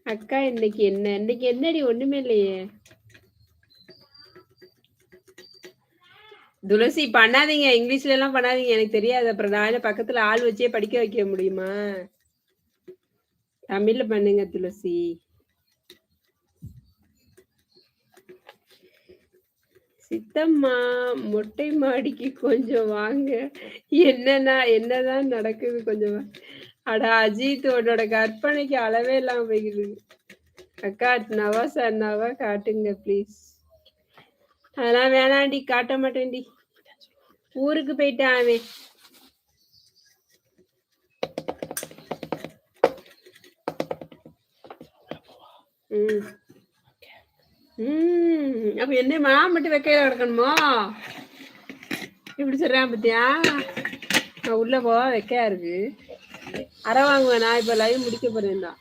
அக்கா இன்னைக்கு என்னடி ஒண்ணுமே இல்லையே. துளசி பண்ணாதீங்க, இங்கிலீஷ்ல எல்லாம் பண்ணாதீங்க, எனக்கு தெரியாது. அப்புறம் நான் பக்கத்துல ஆள் வச்சே படிக்க வைக்க முடியுமா? தமிழ்ல பண்ணுங்க துளசி. சித்தம்மா மொட்டை மாடிக்கு கொஞ்சம் வாங்க. என்னதான் நடக்குது கொஞ்சம் அட அஜித் உன்னோட கற்பனைக்கு அளவே இல்லாம போய்கிது. அக்கா நவாஸ் அண்ணாவா காட்டுங்க ப்ளீஸ். அதெல்லாம் வேணாண்டி, காட்ட மாட்டேன்டி. ஊருக்கு போயிட்டான் அவன். அப்ப என்ன மட்டும் வைக்கையில கிடக்கணுமோ? இப்படி சொல்றேன் பத்தியா? நான் உள்ள போவா வைக்கையா இருக்கு. அரை வாங்குவேன். நான் இப்ப லைவ் முடிக்க போறேன் தான்.